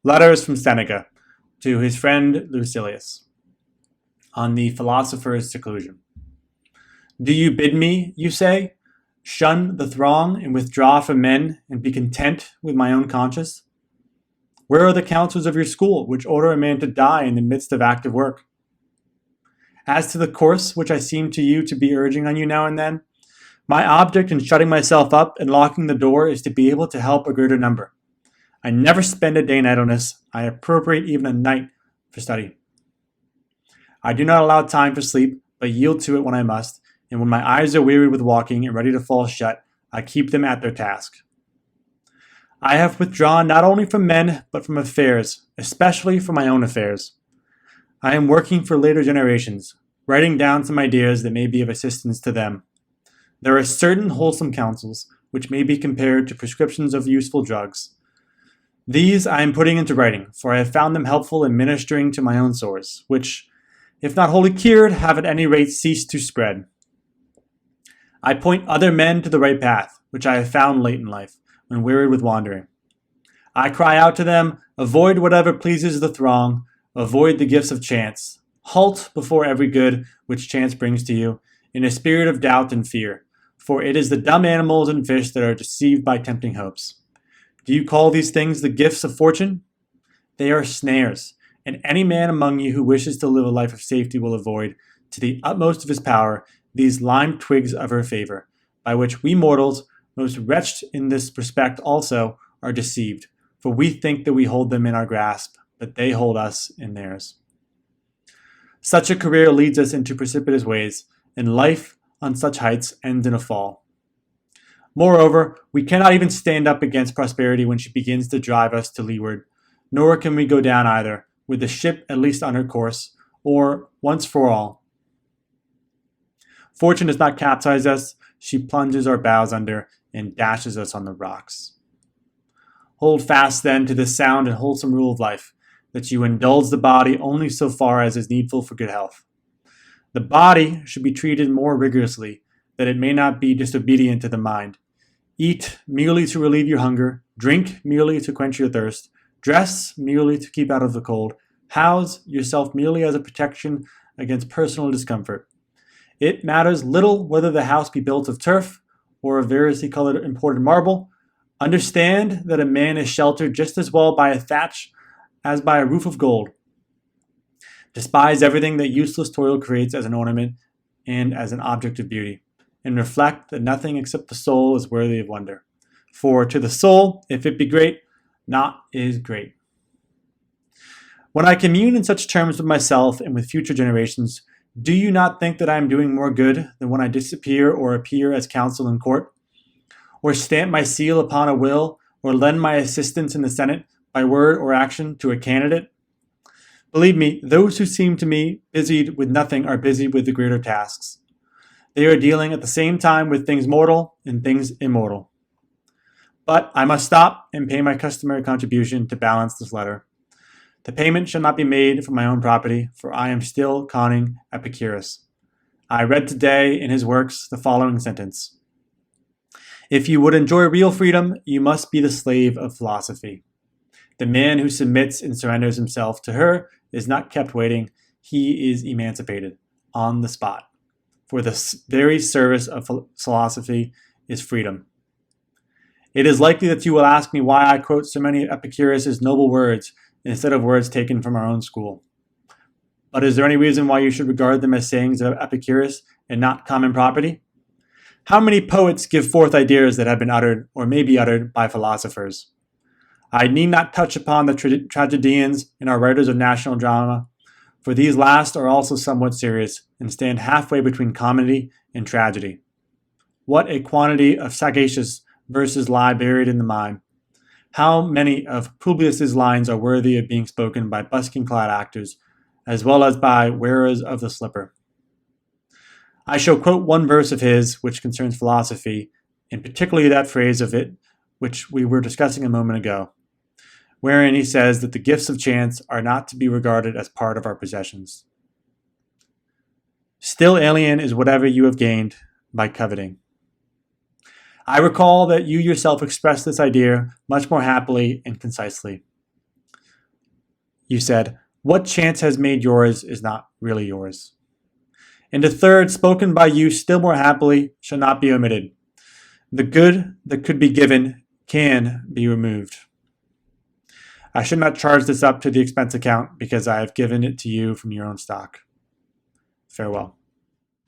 Letters from Seneca to his friend Lucilius on the philosopher's seclusion. Do you bid me, you say, shun the throng and withdraw from men and be content with my own conscience? Where are the counsels of your school which order a man to die in the midst of active work? As to the course which I seem to you to be urging on you now and then, my object in shutting myself up and locking the door is to be able to help a greater number. I never spend a day in idleness. I appropriate even a night for study. I do not allow time for sleep, but yield to it when I must, and when my eyes are wearied with walking and ready to fall shut, I keep them at their task. I have withdrawn not only from men, but from affairs, especially from my own affairs. I am working for later generations, writing down some ideas that may be of assistance to them. There are certain wholesome counsels, which may be compared to prescriptions of useful drugs. These I am putting into writing, for I have found them helpful in ministering to my own sores, which, if not wholly cured, have at any rate ceased to spread. I point other men to the right path, which I have found late in life, when wearied with wandering. I cry out to them, avoid whatever pleases the throng, avoid the gifts of chance, halt before every good which chance brings to you, in a spirit of doubt and fear, for it is the dumb animals and fish that are deceived by tempting hopes. Do you call these things the gifts of fortune? They are snares, and any man among you who wishes to live a life of safety will avoid, to the utmost of his power, these lime twigs of her favor, by which we mortals, most wretched in this respect also, are deceived, for we think that we hold them in our grasp, but they hold us in theirs. Such a career leads us into precipitous ways, and life on such heights ends in a fall. Moreover, we cannot even stand up against prosperity when she begins to drive us to leeward, nor can we go down either, with the ship at least on her course, or, once for all. Fortune does not capsize us, she plunges our bows under, and dashes us on the rocks. Hold fast then to this sound and wholesome rule of life, that you indulge the body only so far as is needful for good health. The body should be treated more rigorously, that it may not be disobedient to the mind. Eat merely to relieve your hunger, drink merely to quench your thirst, dress merely to keep out of the cold, house yourself merely as a protection against personal discomfort. It matters little whether the house be built of turf or of variously colored imported marble. Understand that a man is sheltered just as well by a thatch as by a roof of gold. Despise everything that useless toil creates as an ornament and as an object of beauty, and reflect that nothing except the soul is worthy of wonder. For to the soul, if it be great, naught is great. When I commune in such terms with myself and with future generations, do you not think that I am doing more good than when I disappear or appear as counsel in court, or stamp my seal upon a will, or lend my assistance in the Senate by word or action to a candidate? Believe me, those who seem to me busied with nothing are busy with the greater tasks. They are dealing at the same time with things mortal and things immortal. But I must stop and pay my customary contribution to balance this letter. The payment shall not be made from my own property, for I am still conning Epicurus. I read today in his works the following sentence: if you would enjoy real freedom, you must be the slave of philosophy. The man who submits and surrenders himself to her is not kept waiting. He is emancipated on the spot. For the very service of philosophy is freedom. It is likely that you will ask me why I quote so many of Epicurus' noble words instead of words taken from our own school. But is there any reason why you should regard them as sayings of Epicurus and not common property? How many poets give forth ideas that have been uttered or may be uttered by philosophers? I need not touch upon the tragedians and our writers of national drama, for these last are also somewhat serious and stand halfway between comedy and tragedy. What a quantity of sagacious verses lie buried in the mind. How many of Publius's lines are worthy of being spoken by buskin-clad actors, as well as by wearers of the slipper. I shall quote one verse of his which concerns philosophy, and particularly that phrase of it which we were discussing a moment ago, wherein he says that the gifts of chance are not to be regarded as part of our possessions. Still alien is whatever you have gained by coveting. I recall that you yourself expressed this idea much more happily and concisely. You said, what chance has made yours is not really yours. And the third, spoken by you still more happily, shall not be omitted. The good that could be given can be removed. I should not charge this up to the expense account because I have given it to you from your own stock. Farewell.